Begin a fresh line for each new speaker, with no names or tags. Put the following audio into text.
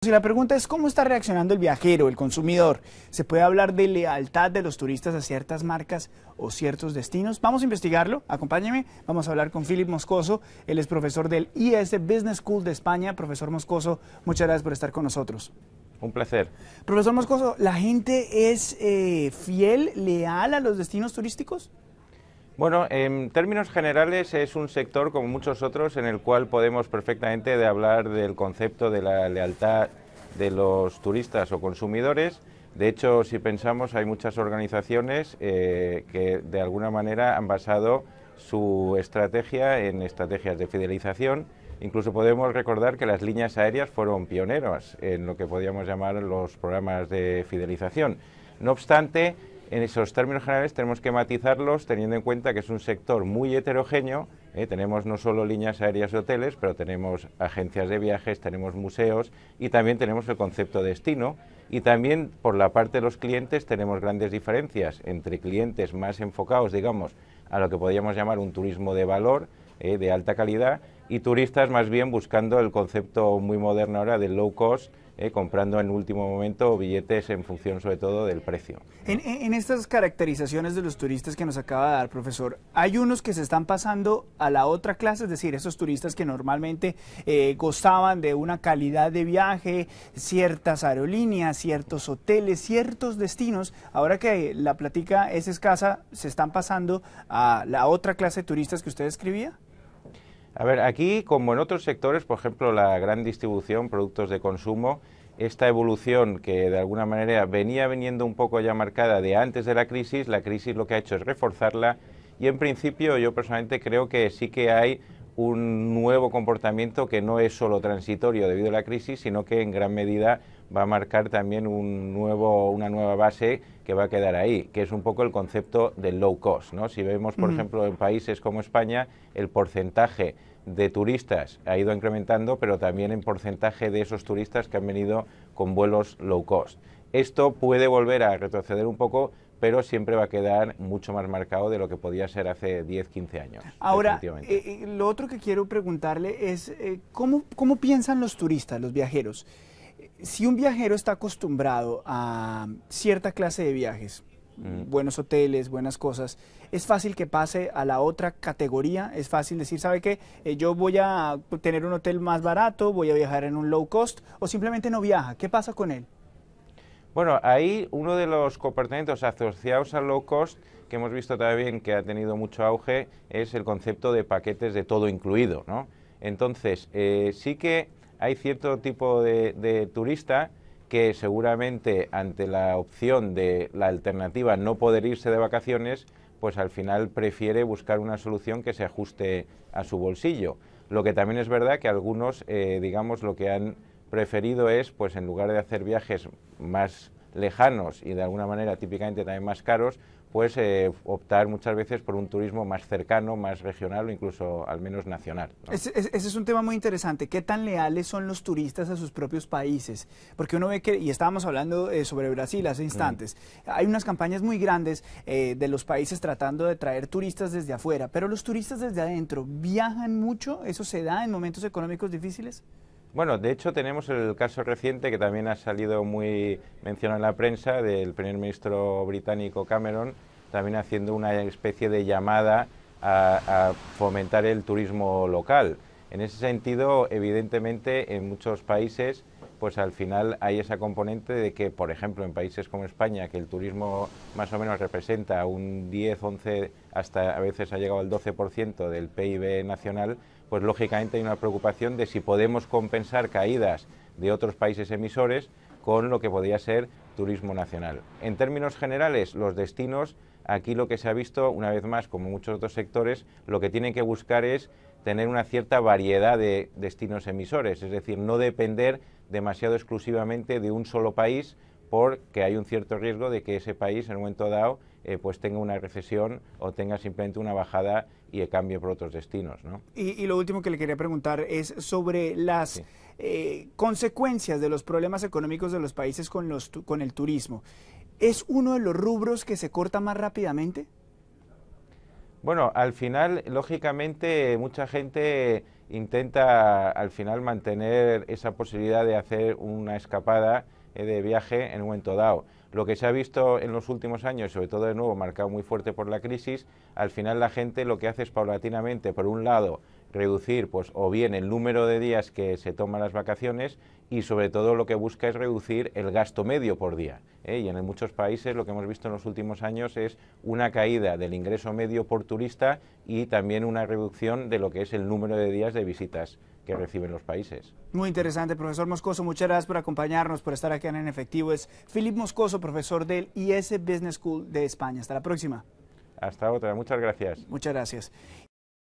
Si la pregunta es cómo está reaccionando el viajero, el consumidor, ¿se puede hablar de lealtad de los turistas a ciertas marcas o ciertos destinos? Vamos a investigarlo, acompáñeme, vamos a hablar con Philip Moscoso, él es profesor del IES Business School de España. Profesor Moscoso, muchas gracias por estar con nosotros.
Un placer.
Profesor Moscoso, ¿la gente es fiel, leal a los destinos turísticos?
Bueno, en términos generales es un sector como muchos otros en el cual podemos perfectamente hablar del concepto de la lealtad de los turistas o consumidores. De hecho, si pensamos, hay muchas organizaciones que de alguna manera han basado su estrategia en estrategias de fidelización. Incluso podemos recordar que las líneas aéreas fueron pioneras en lo que podríamos llamar los programas de fidelización. No obstante, en esos términos generales tenemos que matizarlos teniendo en cuenta que es un sector muy heterogéneo. Tenemos no solo líneas aéreas y hoteles, pero tenemos agencias de viajes, tenemos museos y también tenemos el concepto de destino. Y también por la parte de los clientes tenemos grandes diferencias entre clientes más enfocados, digamos, a lo que podríamos llamar un turismo de valor, de alta calidad, y turistas más bien buscando el concepto muy moderno ahora del low cost, comprando en último momento billetes en función sobre todo del precio.
En estas caracterizaciones de los turistas que nos acaba de dar, profesor, ¿hay unos que se están pasando a la otra clase? Es decir, esos turistas que normalmente gozaban de una calidad de viaje, ciertas aerolíneas, ciertos hoteles, ciertos destinos, ahora que la plática es escasa, ¿se están pasando a la otra clase de turistas que usted describía?
A ver, aquí, como en otros sectores, por ejemplo, la gran distribución, productos de consumo, esta evolución que de alguna manera venía viniendo un poco ya marcada de antes de la crisis lo que ha hecho es reforzarla y en principio yo personalmente creo que sí que hay un nuevo comportamiento que no es solo transitorio debido a la crisis, sino que en gran medida va a marcar también una nueva base que va a quedar ahí, que es un poco el concepto del low cost, ¿no? Si vemos, por ejemplo, en países como España, el porcentaje de turistas ha ido incrementando, pero también en porcentaje de esos turistas que han venido con vuelos low cost. Esto puede volver a retroceder un poco, pero siempre va a quedar mucho más marcado de lo que podía ser hace 10, 15 años.
Ahora, lo otro que quiero preguntarle es, ¿cómo piensan los turistas, los viajeros? Si un viajero está acostumbrado a cierta clase de viajes, buenos hoteles, buenas cosas, ¿es fácil que pase a la otra categoría? ¿Es fácil decir, sabe qué, yo voy a tener un hotel más barato, voy a viajar en un low cost, o simplemente no viaja? ¿Qué pasa con él?
Bueno, ahí uno de los comportamientos asociados al low cost que hemos visto también que ha tenido mucho auge es el concepto de paquetes de todo incluido, ¿no? Entonces, sí que hay cierto tipo de turista que seguramente ante la opción de la alternativa no poder irse de vacaciones, pues al final prefiere buscar una solución que se ajuste a su bolsillo. Lo que también es verdad que algunos, digamos, lo que han preferido es, pues en lugar de hacer viajes más lejanos y de alguna manera típicamente también más caros, pues optar muchas veces por un turismo más cercano, más regional o incluso al menos nacional, ¿no?
Ese es un tema muy interesante. ¿Qué tan leales son los turistas a sus propios países? Porque uno ve que, y estábamos hablando sobre Brasil hace instantes, hay unas campañas muy grandes de los países tratando de traer turistas desde afuera, pero los turistas desde adentro, ¿viajan mucho? ¿Eso se da en momentos económicos difíciles?
Bueno, de hecho tenemos el caso reciente que también ha salido muy mencionado en la prensa del primer ministro británico Cameron, también haciendo una especie de llamada a fomentar el turismo local. En ese sentido, evidentemente, en muchos países, pues al final hay esa componente de que, por ejemplo, en países como España, que el turismo más o menos representa un 10, 11, hasta a veces ha llegado al 12% del PIB nacional, pues lógicamente hay una preocupación de si podemos compensar caídas de otros países emisores con lo que podría ser turismo nacional. En términos generales, los destinos, aquí lo que se ha visto, una vez más, como muchos otros sectores, lo que tienen que buscar es tener una cierta variedad de destinos emisores, es decir, no depender demasiado exclusivamente de un solo país, porque hay un cierto riesgo de que ese país en un momento dado pues tenga una recesión o tenga simplemente una bajada y cambie por otros destinos, ¿no?
Y lo último que le quería preguntar es sobre las consecuencias de los problemas económicos de los países con el turismo. ¿Es uno de los rubros que se corta más rápidamente?
Bueno, al final, lógicamente, mucha gente intenta al final mantener esa posibilidad de hacer una escapada de viaje en un momento dado. Lo que se ha visto en los últimos años, sobre todo de nuevo marcado muy fuerte por la crisis, al final la gente lo que hace es paulatinamente, por un lado, reducir pues o bien el número de días que se toman las vacaciones y sobre todo lo que busca es reducir el gasto medio por día. Y en muchos países lo que hemos visto en los últimos años es una caída del ingreso medio por turista y también una reducción de lo que es el número de días de visitas que reciben los países.
Muy interesante, profesor Moscoso. Muchas gracias por acompañarnos, por estar aquí en Efectivo. Es Philip Moscoso, profesor del IS Business School de España. Hasta la próxima.
Hasta otra. Muchas gracias.
Muchas gracias.